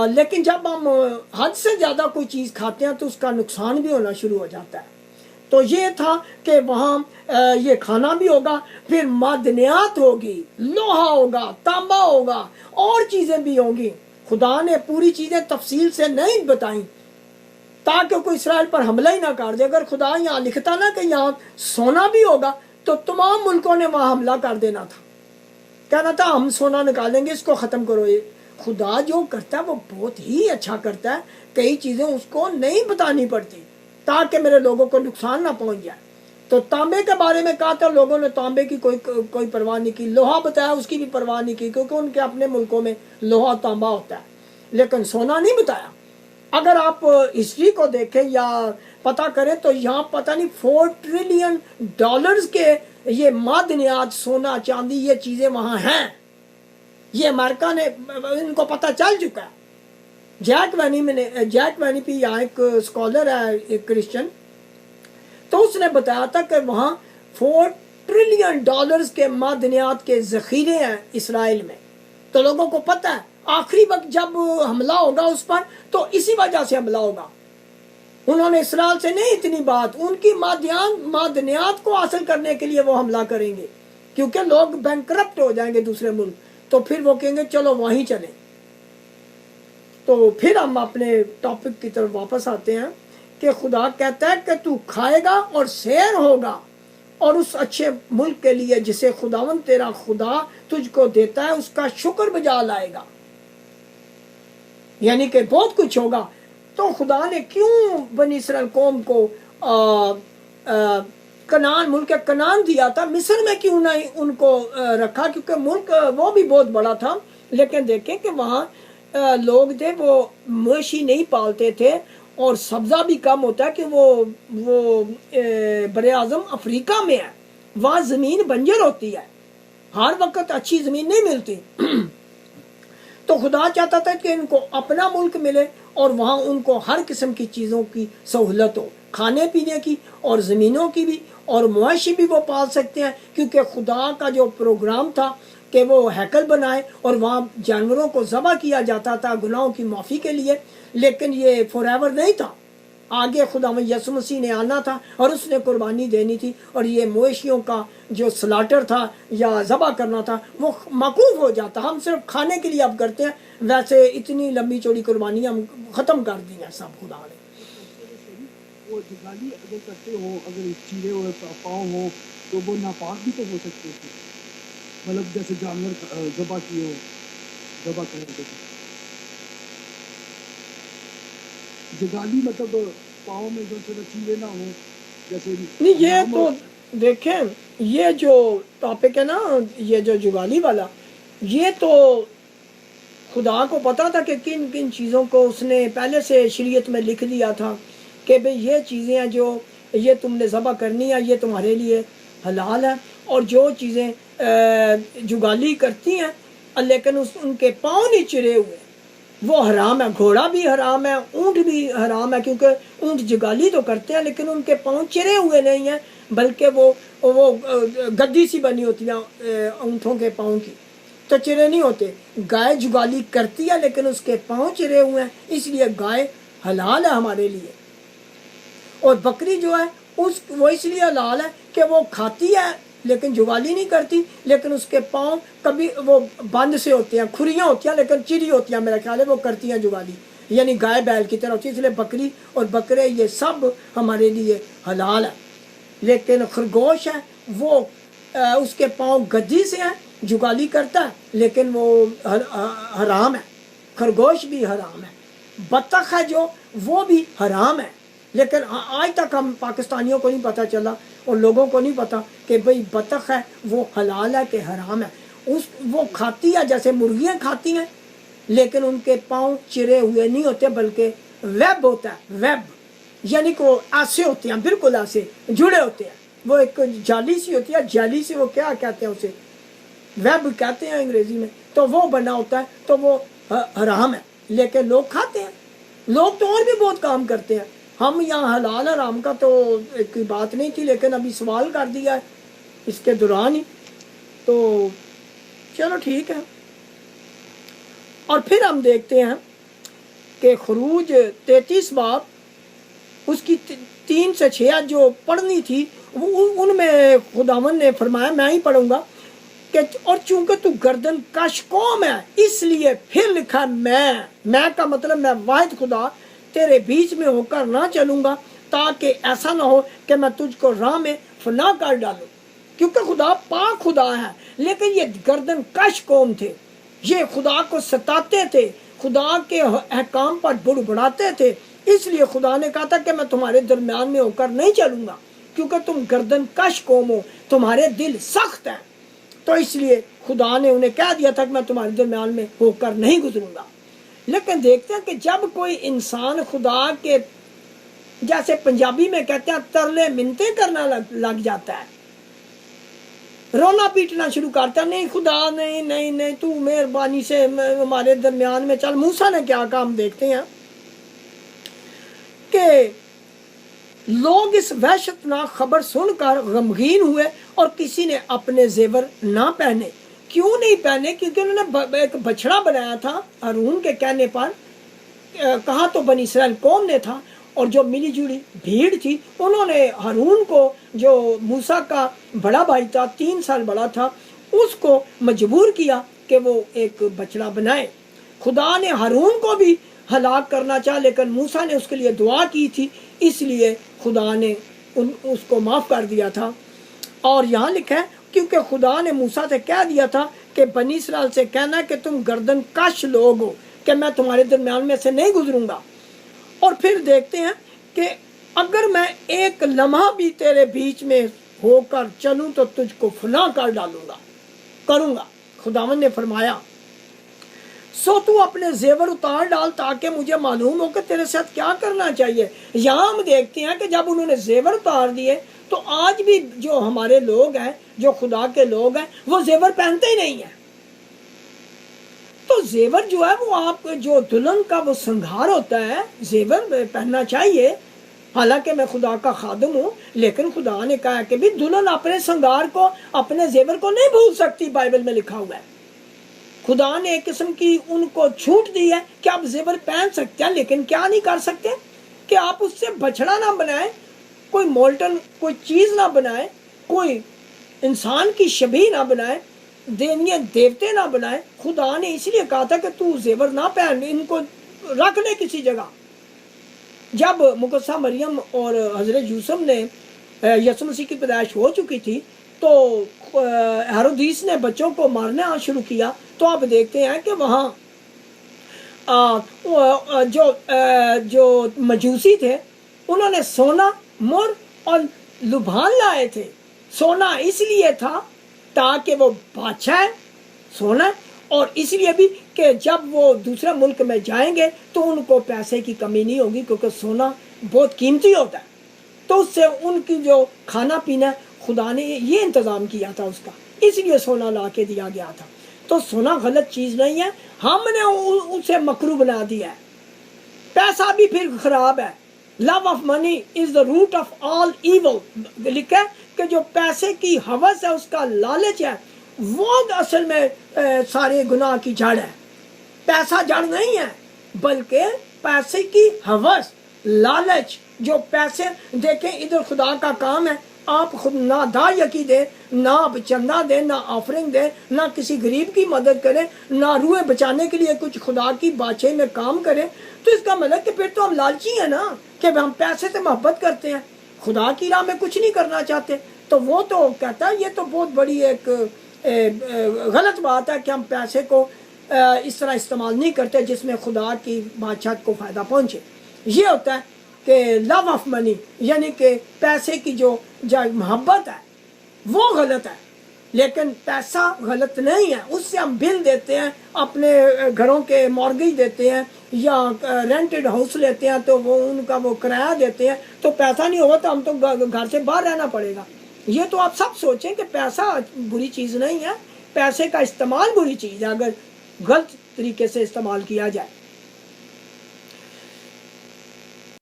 لیکن جب ہم حد سے زیادہ کوئی چیز کھاتے ہیں تو اس کا نقصان بھی ہونا شروع ہو جاتا ہے. تو یہ تھا کہ وہاں یہ کھانا بھی ہوگا، پھر معدنیات ہوگی، لوہا ہوگا، تانبا ہوگا، اور چیزیں بھی ہوں گی. خدا نے پوری چیزیں تفصیل سے نہیں بتائیں تاکہ کوئی اسرائیل پر حملہ ہی نہ کر دے. اگر خدا یہاں لکھتا نا کہ یہاں سونا بھی ہوگا تو تمام ملکوں نے وہاں حملہ کر دینا تھا، کہنا تھا ہم سونا نکالیں گے، اس کو ختم کرو. یہ خدا جو کرتا ہے وہ بہت ہی اچھا کرتا ہے. کئی چیزیں اس کو نہیں بتانی پڑتی تاکہ میرے لوگوں کو نقصان نہ پہنچ جائے. تو تانبے کے بارے میں کہا تھا، لوگوں نے تانبے کی کوئی پرواہ نہیں کی. لوہا بتایا، اس کی بھی پرواہ نہیں کی کیونکہ ان کے اپنے ملکوں میں لوہا تانبا ہوتا ہے، لیکن سونا نہیں بتایا. اگر آپ ہسٹری کو دیکھیں یا پتہ کریں تو یہاں پتہ نہیں 4 ٹریلین ڈالرز کے یہ معدنیات، سونا چاندی، یہ چیزیں وہاں ہیں. یہ امریکہ نے ان کو پتہ چل چکا ہے. جیک وینی یہاں ایک اسکالر ہے، ایک کرسچن، تو اس نے بتایا تھا کہ وہاں 4 ٹریلین ڈالرز کے معدنیات کے ذخیرے ہیں اسرائیل میں. تو لوگوں کو پتہ ہے آخری وقت جب حملہ ہوگا اس پر تو اسی وجہ سے حملہ ہوگا. انہوں نے اسرائیل سے نہیں اتنی بات، ان کی معدنیات کو حاصل کرنے کے لیے وہ حملہ کریں گے کیونکہ لوگ بینکرپٹ ہو جائیں گے دوسرے ملک. تو پھر وہ کہیں گے چلو وہیں چلیں. تو پھر ہم اپنے ٹاپک کی طرف واپس آتے ہیں کہ خدا کہتا ہے کہ تو کھائے گا اور سیر ہوگا، اور اس اچھے ملک کے لیے جسے خداوند تیرا خدا تجھ کو دیتا ہے اس کا شکر بجا لائے گا. یعنی کہ بہت کچھ ہوگا. تو خدا نے کیوں بنی اسرائیل قوم کو کنعان، ملک کنعان دیا تھا؟ مصر میں کیوں نہیں ان کو رکھا؟ کیونکہ ملک وہ بھی بہت بڑا تھا، لیکن دیکھیں کہ وہاں لوگ تھے وہ مویشی نہیں پالتے تھے، اور سبزہ بھی کم ہوتا ہے کہ وہ بر اعظم افریقہ میں ہے، وہاں زمین بنجر ہوتی ہے، ہر وقت اچھی زمین نہیں ملتی. تو خدا چاہتا تھا کہ ان کو اپنا ملک ملے اور وہاں ان کو ہر قسم کی چیزوں کی سہولت ہو، کھانے پینے کی اور زمینوں کی بھی، اور مویشی بھی وہ پال سکتے ہیں. کیونکہ خدا کا جو پروگرام تھا کہ وہ ہیکل بنائے اور وہاں جانوروں کو ذبح کیا جاتا تھا گناہوں کی معافی کے لیے، لیکن یہ فور ایور نہیں تھا. آگے خدا یسوع مسیح نے آنا تھا اور اس نے قربانی دینی تھی، اور یہ مویشیوں کا جو سلاٹر تھا یا ذبح کرنا تھا وہ موقوف ہو جاتا. ہم صرف کھانے کے لیے اب کرتے ہیں، ویسے اتنی لمبی چوڑی قربانی ہم ختم کر دی ہیں سب خدا نے. وہ جگالی اگر کرتے ہو، اگر چیرے ہوئے پاؤں ہو تو وہ ناپاک بھی تو ہو سکتے تھے، مطلب جیسے جانور ذبح کیے ہو، ذبح کرتے تھے جگالی، مطلب پاؤں میں جو چیرے نہ ہوں جیسے نہیں. یہ تو دیکھیں یہ جو ٹاپک ہے نا، یہ جو جگالی والا، یہ تو خدا کو پتا تھا کہ کن کن چیزوں کو اس نے پہلے سے شریعت میں لکھ دیا تھا کہ بھئی یہ چیزیں ہیں جو یہ تم نے ذبح کرنی ہے، یہ تمہارے لیے حلال ہے. اور جو چیزیں جگالی کرتی ہیں لیکن ان کے پاؤں نہیں چرے ہوئے وہ حرام ہے. گھوڑا بھی حرام ہے، اونٹ بھی حرام ہے، کیونکہ اونٹ جگالی تو کرتے ہیں لیکن ان کے پاؤں چرے ہوئے نہیں ہیں، بلکہ وہ گدی سی بنی ہوتی ہیں اونٹوں کے پاؤں کی، تو چرے نہیں ہوتے. گائے جگالی کرتی ہے لیکن اس کے پاؤں چرے ہوئے ہیں، اس لیے گائے حلال ہے ہمارے لیے. اور بکری جو ہے وہ اس لیے حلال ہے کہ وہ کھاتی ہے لیکن جگالی نہیں کرتی، لیکن اس کے پاؤں کبھی وہ بند سے ہوتے ہیں، کھریاں ہوتی ہیں لیکن چری ہوتی ہیں، میرا خیال ہے وہ کرتی ہیں جگالی، یعنی گائے بیل کی طرح ہوتی ہے. اس لیے بکری اور بکرے یہ سب ہمارے لیے حلال ہے. لیکن خرگوش ہے وہ اس کے پاؤں گدی سے ہے، جگالی کرتا ہے لیکن وہ حرام ہے. خرگوش بھی حرام ہے. بطخ ہے جو وہ بھی حرام ہے. لیکن آج تک ہم پاکستانیوں کو نہیں پتہ چلا اور لوگوں کو نہیں پتا کہ بھئی بطخ ہے وہ حلال ہے کہ حرام ہے. وہ کھاتی ہے جیسے مرغیاں کھاتی ہیں، لیکن ان کے پاؤں چرے ہوئے نہیں ہوتے بلکہ ویب ہوتا ہے. ویب یعنی کہ وہ ایسے ہوتے ہیں، بالکل ایسے جڑے ہوتے ہیں. وہ ایک جالی سی ہوتی ہے، جالی سے وہ کیا کہتے ہیں اسے، ویب کہتے ہیں انگریزی میں. تو وہ بنا ہوتا ہے تو وہ حرام ہے، لیکن لوگ کھاتے ہیں. لوگ تو اور بھی بہت کام کرتے ہیں. ہم یہاں حلال حرام کا تو کوئی بات نہیں تھی، لیکن ابھی سوال کر دیا ہے اس کے دوران ہی، تو چلو ٹھیک ہے. اور پھر ہم دیکھتے ہیں کہ خروج 33 باب اس کی 3 سے 6 جو پڑھنی تھی ان میں خداوند نے فرمایا، میں ہی پڑھوں گا کہ اور چونکہ تو گردن کش قوم ہے اس لیے پھر لکھا میں کا مطلب میں واحد خدا تیرے بیچ میں ہو کر نہ چلوں گا، تاکہ ایسا نہ ہو کہ میں تجھ کو راہ میں فنا کر ڈالوں، کیونکہ خدا پاک خدا ہے، لیکن یہ گردن کش قوم تھے، یہ خدا کو ستاتے تھے، خدا کے احکام پر بڑبڑاتے تھے، اس لیے خدا نے کہا تھا کہ میں تمہارے درمیان میں ہو کر نہیں چلوں گا، کیونکہ تم گردن کش قوم ہو، تمہارے دل سخت ہیں، تو اس لیے خدا نے انہیں کہہ دیا تھا کہ میں تمہارے درمیان میں ہو کر نہیں گزروں گا۔ لیکن دیکھتے ہیں کہ جب کوئی انسان خدا کے جیسے پنجابی میں کہتے ہیں ترلے منتیں کرنا لگ جاتا ہے، رونا پیٹنا شروع کرتا ہے، نہیں خدا نہیں تو مہربانی سے ہمارے درمیان میں چل۔ موسیٰ نے کیا کہا ہم دیکھتے ہیں کہ لوگ اس وحشتناک خبر سن کر غمگین ہوئے اور کسی نے اپنے زیور نہ پہنے۔ کیوں نہیں پہنے؟ کیونکہ انہوں نے ایک بچڑا بنایا تھا ہارون کے کہنے پر، کہا تو بنی اسرائیل قوم نے تھا، اور جو ملی جڑی بھیڑ تھی انہوں نے ہارون کو، جو موسیٰ کا بڑا بھائی تھا 3 سال بڑا تھا، اس کو مجبور کیا کہ وہ ایک بچڑا بنائے۔ خدا نے ہارون کو بھی ہلاک کرنا چاہا، لیکن موسیٰ نے اس کے لیے دعا کی تھی، اس لیے خدا نے اس کو معاف کر دیا تھا۔ اور یہاں لکھا ہے کیونکہ خدا نے موسیٰ سے کہہ دیا تھا کہ بنی اسرائیل سے کہنا کہ تم گردن کش لوگ ہو، کہ میں تمہارے درمیان میں سے نہیں گزروں گا۔ اور پھر دیکھتے ہیں کہ اگر میں ایک لمحہ بھی تیرے بیچ میں ہو کر چلوں تو تجھ کو فنا کر ڈالوں گا، کروں گا۔ خداوند نے فرمایا سو تو اپنے زیور اتار ڈال تاکہ مجھے معلوم ہو کہ تیرے ساتھ کیا کرنا چاہیے۔ یہاں ہم دیکھتے ہیں کہ جب انہوں نے زیور اتار دیے تو آج بھی جو ہمارے لوگ ہیں، جو خدا کے لوگ ہیں، وہ زیور پہنتے ہی نہیں ہیں۔ تو زیور جو ہے وہ آپ جو دلہن کا وہ سنگھار ہوتا ہے، زیور پہننا چاہیے۔ حالانکہ میں خدا کا خادم ہوں، لیکن خدا نے کہا کہ بھی دلہن اپنے سنگھار کو، اپنے زیور کو نہیں بھول سکتی، بائبل میں لکھا ہوا ہے۔ خدا نے ایک قسم کی ان کو چھوٹ دی ہے کہ آپ زیور پہن سکتے ہیں، لیکن کیا نہیں کر سکتے کہ آپ اس سے بچڑا نہ بنائیں، کوئی مولٹن کوئی چیز نہ بنائیں، کوئی انسان کی شبیہ نہ بنائیں، دینیے دیوتے نہ بنائیں۔ خدا نے اس لیے کہا تھا کہ تو زیور نہ پہن، ان کو رکھ لے کسی جگہ۔ جب مقدسہ مریم اور حضرت یوسف نے یسوع مسیح کی پیدائش ہو چکی تھی تو ہیرودیس نے بچوں کو مارنا شروع کیا، تو آپ دیکھتے ہیں کہ وہاں جو مجوسی تھے انہوں نے سونا، مر اور لبھان لائے تھے۔ سونا اس لیے تھا تاکہ وہ بادشاہ ہے، سونا، اور اس لیے بھی کہ جب وہ دوسرے ملک میں جائیں گے تو ان کو پیسے کی کمی نہیں ہوگی، کیونکہ سونا بہت قیمتی ہوتا ہے، تو اس سے ان کی جو کھانا پینا خدا نے یہ انتظام کیا تھا اس کا، اس لیے سونا لا کے دیا گیا تھا۔ تو سونا غلط چیز نہیں ہے، ہم نے اسے مکروہ بنا دیا ہے۔ پیسہ بھی پھر خراب ہے۔ Love of money is the root of all evil, لکھا ہے کہ جو پیسے کی ہوس ہے، اس کا لالچ ہے، وہ اصل میں سارے گناہ کی جڑ ہے۔ پیسہ جڑ نہیں ہے، بلکہ پیسے کی ہوس، لالچ، جو پیسے دیکھیں ادھر خدا کا کام ہے، آپ خود نہ داعیہ دیں، نہ آپ چندہ دیں، نہ آفرنگ دیں، نہ کسی غریب کی مدد کریں، نہ روحیں بچانے کے لیے کچھ خدا کی بادشاہی میں کام کریں، تو اس کا مطلب کہ پھر تو ہم لالچی ہیں نا، کہ ہم پیسے سے محبت کرتے ہیں، خدا کی راہ میں کچھ نہیں کرنا چاہتے۔ تو وہ تو کہتا ہے یہ تو بہت بڑی ایک غلط بات ہے کہ ہم پیسے کو اس طرح استعمال نہیں کرتے جس میں خدا کی بادشاہت کو فائدہ پہنچے۔ یہ ہوتا ہے کہ لو آف منی، یعنی کہ پیسے کی جو محبت ہے وہ غلط ہے، لیکن پیسہ غلط نہیں ہے۔ اس سے ہم بل دیتے ہیں، اپنے گھروں کے مورگیج دیتے ہیں، یا رینٹڈ ہاؤس لیتے ہیں تو وہ ان کا وہ کرایہ دیتے ہیں، تو پیسہ نہیں ہوگا تو ہم تو گھر سے باہر رہنا پڑے گا۔ یہ تو آپ سب سوچیں کہ پیسہ بری چیز نہیں ہے، پیسے کا استعمال بری چیز ہے اگر غلط طریقے سے استعمال کیا جائے۔